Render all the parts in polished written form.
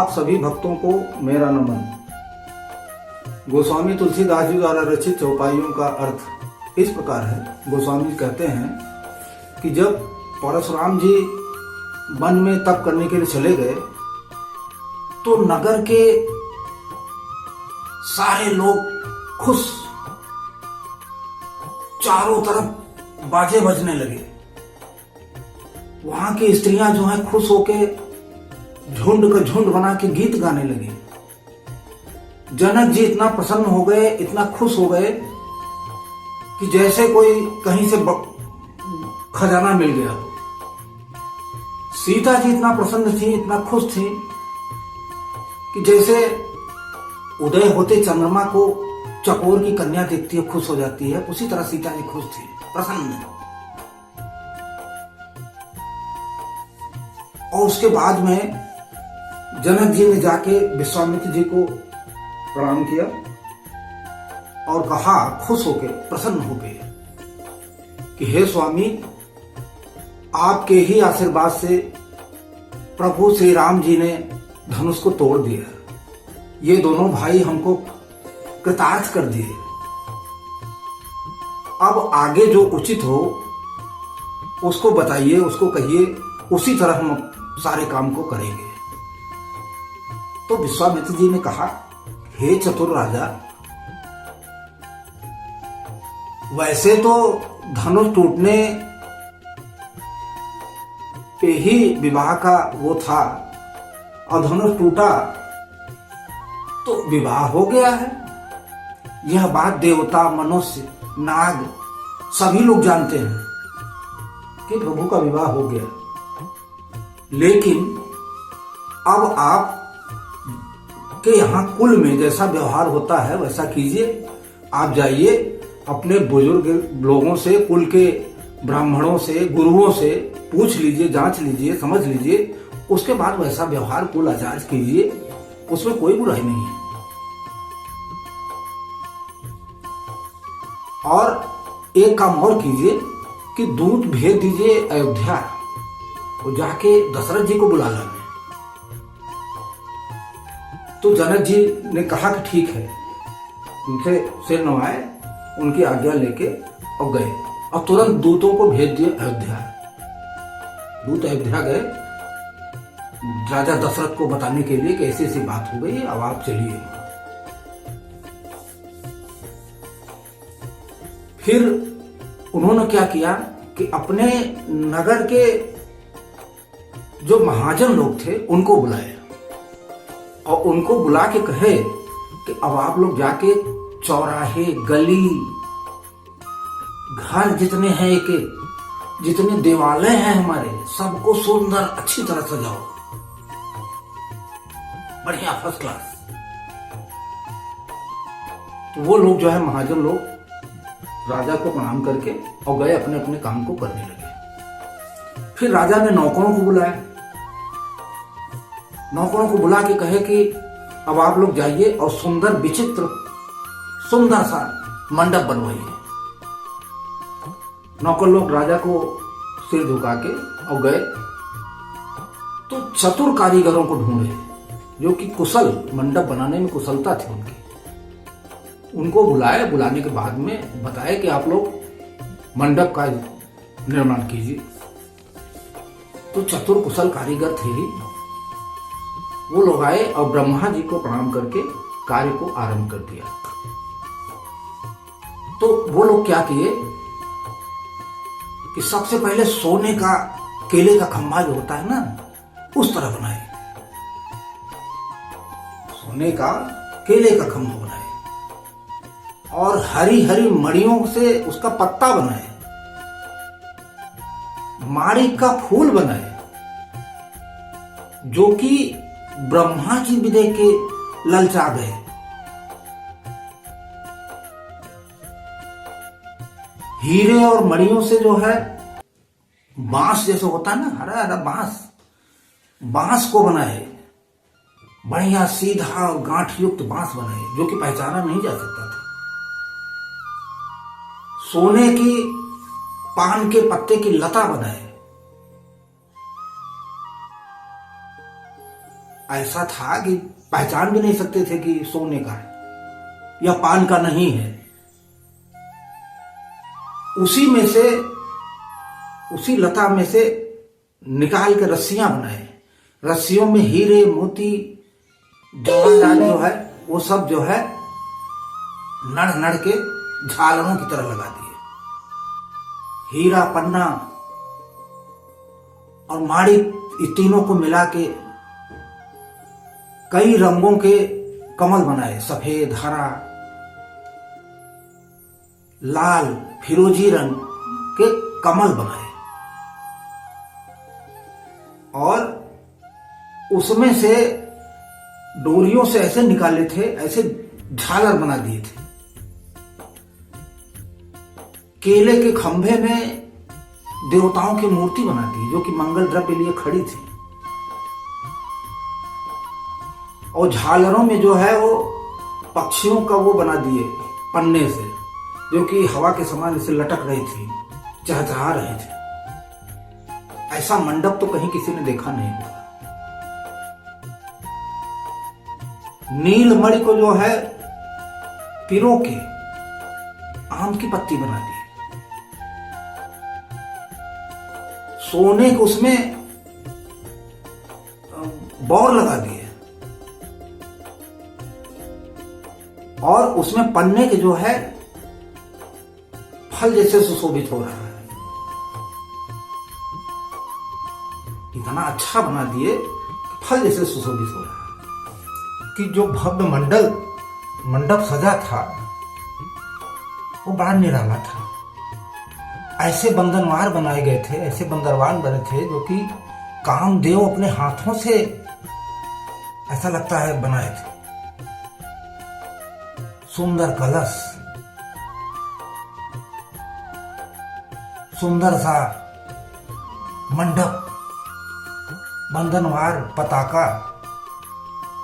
आप सभी भक्तों को मेरा नमन। गोस्वामी तुलसीदास जी द्वारा रचित चौपाइयों का अर्थ इस प्रकार है। गोस्वामी जी कहते हैं कि जब परशुराम जी वन में तप करने के लिए चले गए तो नगर के सारे लोग खुश, चारों तरफ बाजे बजने लगे। वहां की स्त्रियां जो हैं खुश होके झुंड का झुंड बना के गीत गाने लगे। जनक जी इतना प्रसन्न हो गए, इतना खुश हो गए कि जैसे कोई कहीं से खजाना मिल गया। सीता जी इतना प्रसन्न थी, इतना खुश थी कि जैसे उदय होते चंद्रमा को चकोर की कन्या देखती है, खुश हो जाती है, उसी तरह सीता जी खुश थी, प्रसन्न। और उसके बाद में जनक जी ने जाके विश्वामित्र जी को प्रणाम किया और कहा, खुश होके, प्रसन्न होके, कि हे स्वामी, आपके ही आशीर्वाद से प्रभु श्री राम जी ने धनुष को तोड़ दिया। ये दोनों भाई हमको कृतार्थ कर दिए। अब आगे जो उचित हो उसको बताइए, उसको कहिए, उसी तरह हम सारे काम को करेंगे। तो विश्वामित्र जी ने कहा, हे चतुर राजा, वैसे तो धनुष टूटने पे ही विवाह का वो था, और धनुष टूटा तो विवाह हो गया है। यह बात देवता, मनुष्य, नाग सभी लोग जानते हैं कि प्रभु का विवाह हो गया। लेकिन अब आप के यहाँ कुल में जैसा व्यवहार होता है वैसा कीजिए। आप जाइए अपने बुजुर्ग लोगों से, कुल के ब्राह्मणों से, गुरुओं से पूछ लीजिए, जांच लीजिए, समझ लीजिए, उसके बाद वैसा व्यवहार, कुल आचार कीजिए, उसमें कोई बुराई नहीं है। और एक काम और कीजिए कि दूत भेज दीजिए अयोध्या, वो जाके दशरथ जी को बुला लाना। तो जनक जी ने कहा कि ठीक है, उनसे सिर नवाए, उनकी आज्ञा लेके और गए, और तुरंत दूतों को भेज दिए अयोध्या। दूत अयोध्या गए राजा दशरथ को बताने के लिए कि ऐसी ऐसी बात हो गई, अब आप चलिए। फिर उन्होंने क्या किया कि अपने नगर के जो महाजन लोग थे उनको बुलाए और उनको बुला के कहे कि अब आप लोग जाके चौराहे, गली, घर जितने हैं, एक एक जितने देवालय हैं हमारे, सबको सुंदर अच्छी तरह सजाओ, बढ़िया, फर्स्ट क्लास। तो वो लोग जो है महाजन लोग राजा को प्रणाम करके और गए अपने अपने काम को करने लगे। फिर राजा ने नौकरों को बुलाया, नौकरों को बुला के कहे कि अब आप लोग जाइए और सुंदर विचित्र सुंदर सा मंडप बनवाइए। नौकर लोग राजा को सिर झुका के और गए तो चतुर कारीगरों को ढूंढे जो कि कुशल, मंडप बनाने में कुशलता थी उनकी। उनको बुलाए, बुलाने के बाद में बताया कि आप लोग मंडप का निर्माण कीजिए। तो चतुर कुशल कारीगर थे ही, वो लोग आए और ब्रह्मा जी को प्रणाम करके कार्य को आरंभ कर दिया। तो वो लोग क्या किए कि सबसे पहले सोने का, केले का खंभा जो होता है ना, उस तरह बनाए, सोने का केले का खंभा बनाए, और हरी हरी मड़ियों से उसका पत्ता बनाए, माणिक का फूल बनाए, जो कि ब्रह्मा जी भी देख के ललचा गए। हीरे और मणियों से जो है बांस जैसे होता है ना, हरा हरा बांस, बांस को बनाए, बढ़िया सीधा और गांठ युक्त बांस बनाए, जो कि पहचाना नहीं जा सकता था। सोने की पान के पत्ते की लता बनाए, ऐसा था कि पहचान भी नहीं सकते थे कि सोने का है या पान का नहीं है। उसी में से, उसी लता में से निकाल के रस्सियां बनाए। रस्सियों में हीरे मोती जवाहरात जो है वो सब जो है नड़ नड़ के झालरों की तरह लगा दिए। हीरा, पन्ना और माड़ी, इस तीनों को मिला के कई रंगों के कमल बनाए। सफेद, हरा, लाल, फिरोजी रंग के कमल बनाए और उसमें से डोरियों से ऐसे निकाले थे, ऐसे झालर बना दिए थे। केले के खंभे में देवताओं की मूर्ति बना दी जो कि मंगल द्रव्य लिए खड़ी थी। और झालरों में जो है वो पक्षियों का वो बना दिए पन्ने से, जो कि हवा के समान इसे लटक रही थी, चहचहा रहे थे। ऐसा मंडप तो कहीं किसी ने देखा नहीं होगा। नीलमणि को जो है पिरो के आम की पत्ती बना दी। सोने को उसमें बौर लगा दिए और उसमें पन्ने के जो है फल जैसे सुशोभित हो रहा है। इतना अच्छा बना दिए कि फल जैसे सुशोभित हो रहा है कि जो भव्य मंडप सजा था वो बड़ा निराला था। ऐसे बंधनवार बनाए गए थे, ऐसे बंदरवान बने थे जो कि कामदेव अपने हाथों से ऐसा लगता है बनाए थे। सुंदर कलश, सुंदर सा मंडप, बंधनवार, पताका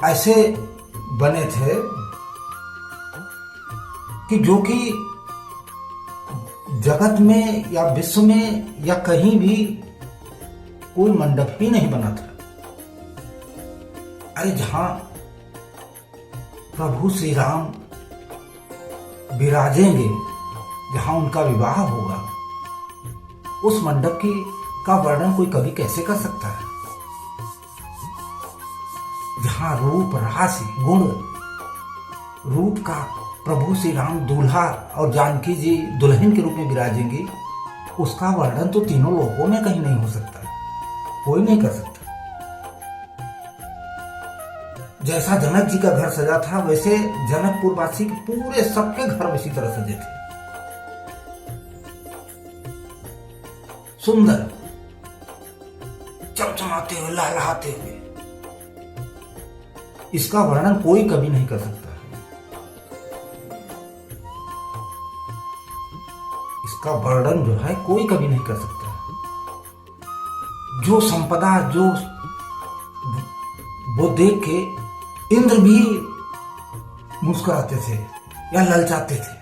ऐसे बने थे कि जो कि जगत में या विश्व में या कहीं भी कोई मंडप ही नहीं बना था। अरे जहां प्रभु श्री राम विराजेंगे, जहां उनका विवाह होगा, उस मंडप का वर्णन कोई कवि कैसे कर सकता है। जहां रूप, राशि, गुण, रूप का प्रभु श्री राम दूल्हा और जानकी जी दुल्हन के रूप में विराजेंगी, उसका वर्णन तो तीनों लोकों में कहीं नहीं हो सकता, कोई नहीं कर सकता। जैसा जनक जी का घर सजा था वैसे जनकपुर वासी के पूरे सबके घर इसी तरह सजे थे, सुंदर, चमचमाते हुए, लहलहाते हुए। इसका वर्णन कोई कभी नहीं कर सकता। इसका वर्णन जो है कोई कभी नहीं कर सकता। जो संपदा, जो वो देख के इंद्र भी मुस्कुराते थे या ललचाते थे।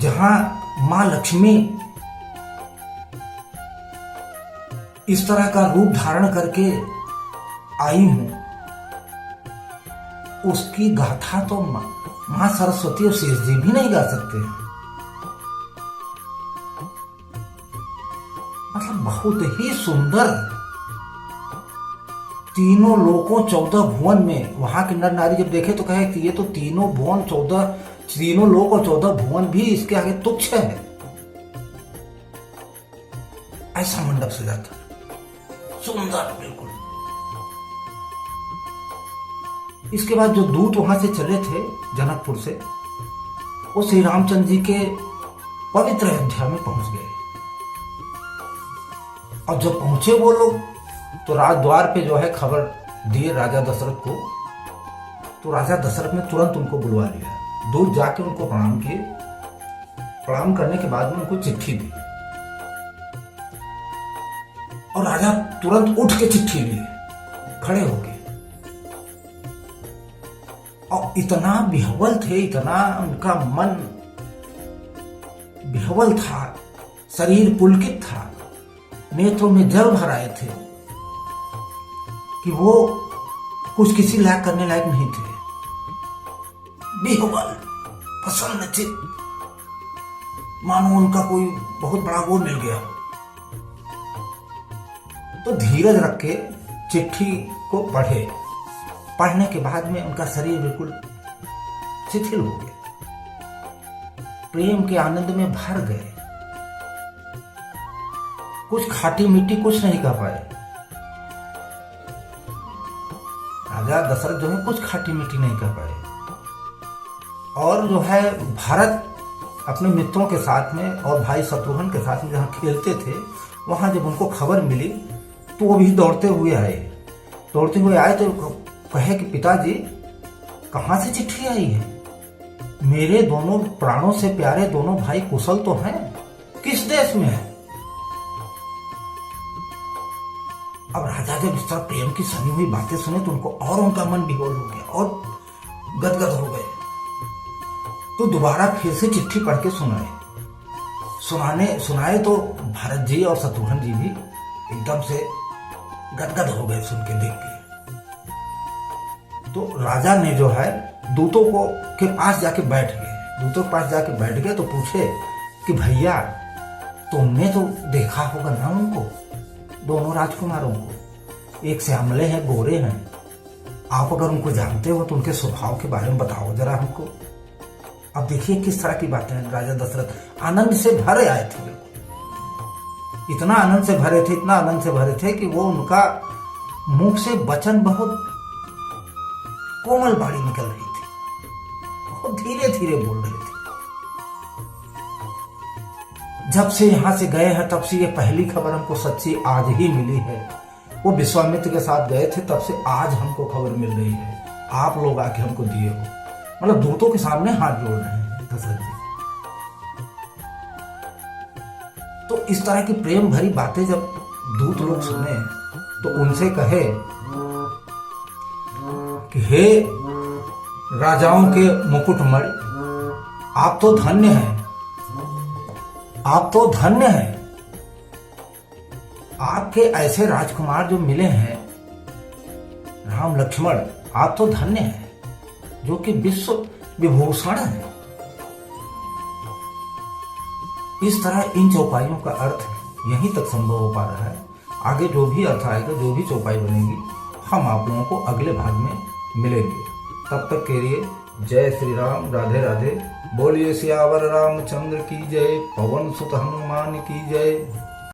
जहां मां लक्ष्मी इस तरह का रूप धारण करके आई हूं, उसकी गाथा तो मां सरस्वती और शेष जी भी नहीं गा सकते। मतलब बहुत ही सुंदर, तीनों लोकों 14 भुवन में वहां के नर नारी जब देखे तो कहे कि ये तो तीनों भुवन 14, तीनों लोक और 14 भुवन भी इसके आगे तुच्छ है। ऐसा मंडप सजा था, सुंदर बिल्कुल। इसके बाद जो दूत वहां से चले थे जनकपुर से, वो श्री रामचंद्र जी के पवित्र अयोध्या में पहुंच गए। और जब पहुंचे वो लोग तो राजद्वार पे जो है खबर दिए राजा दशरथ को, तो राजा दशरथ ने तुरंत उनको बुलवा लिया। दूत जाके उनको प्रणाम किए। प्रणाम करने के बाद में उनको चिट्ठी दी और राजा तुरंत उठ के चिट्ठी लिए, खड़े हो गए और इतना विह्वल थे, इतना उनका मन विह्वल था, शरीर पुलकित था। नेत्रों में जल भर आए थे कि वो कुछ किसी लायक करने लायक नहीं थे। बेहबल प्रसन्नचित्त, मानो उनका कोई बहुत बड़ा वो मिल गया। तो धीरज रख के चिट्ठी को पढ़े। पढ़ने के बाद में उनका शरीर बिल्कुल शिथिल हो गया, प्रेम के आनंद में भर गए। कुछ खाटी मीठी कुछ नहीं कह पाए। राजा दशरथ जो है कुछ खाटी मीठी नहीं कह पाए। और जो है भरत अपने मित्रों के साथ में और भाई शत्रुघ्न के साथ में जहाँ खेलते थे, वहां जब उनको खबर मिली तो वो भी दौड़ते हुए आए। दौड़ते हुए आए तो कहे कि पिताजी, कहाँ से चिट्ठी आई है? मेरे दोनों प्राणों से प्यारे दोनों भाई कुशल तो हैं, किस देश में है? अब राजा जब इस तरह प्रेम की सनी हुई बातें सुने तो उनको और उनका मन विहोल हो गया और गदगद हो गए। तो दोबारा फिर से चिट्ठी पढ़ के सुनाए तो भरत जी और शत्रुघ्न जी भी एकदम से गदगद हो गए सुन के, देख के। तो राजा ने जो है दूतों के पास जाके बैठ गए। तो पूछे कि भैया, तुमने तो देखा होगा ना उनको, दोनों राजकुमारों को, एक श्यामले हैं, गोरे हैं। आप अगर उनको जानते हो तो उनके स्वभाव के बारे में बताओ जरा हमको। अब देखिए किस तरह की बातें हैं। राजा दशरथ आनंद से भरे आए थे, इतना आनंद से भरे थे कि वो उनका मुख से वचन बहुत कोमल बाणी निकल रही थी, बहुत धीरे धीरे बोल रहे थे। जब से यहां से गए हैं तब से ये पहली खबर हमको सच्ची आज ही मिली है। वो विश्वामित्र के साथ गए थे, तब से आज हमको खबर मिल रही है। आप लोग आके हमको दिए हो, मतलब दूतों के सामने हाथ जोड़ रहे हैं दशरथ जी। तो इस तरह की प्रेम भरी बातें जब दूत लोग सुने तो उनसे कहे कि हे राजाओं के मुकुटमणि, आप तो धन्य हैं। आपके ऐसे राजकुमार जो मिले हैं, राम लक्ष्मण, आप तो धन्य हैं, जो कि विश्व विभूषण है। इस तरह इन चौपाइयों का अर्थ यहीं तक संभव हो पा रहा है। आगे जो भी अर्थ आएगा, जो भी चौपाई बनेगी, हम आप लोगों को अगले भाग में मिलेंगे। तब तक के लिए जय श्री राम, राधे राधे। बोलिए सियावर रामचंद्र की जय, पवन सुत हनुमान की जय।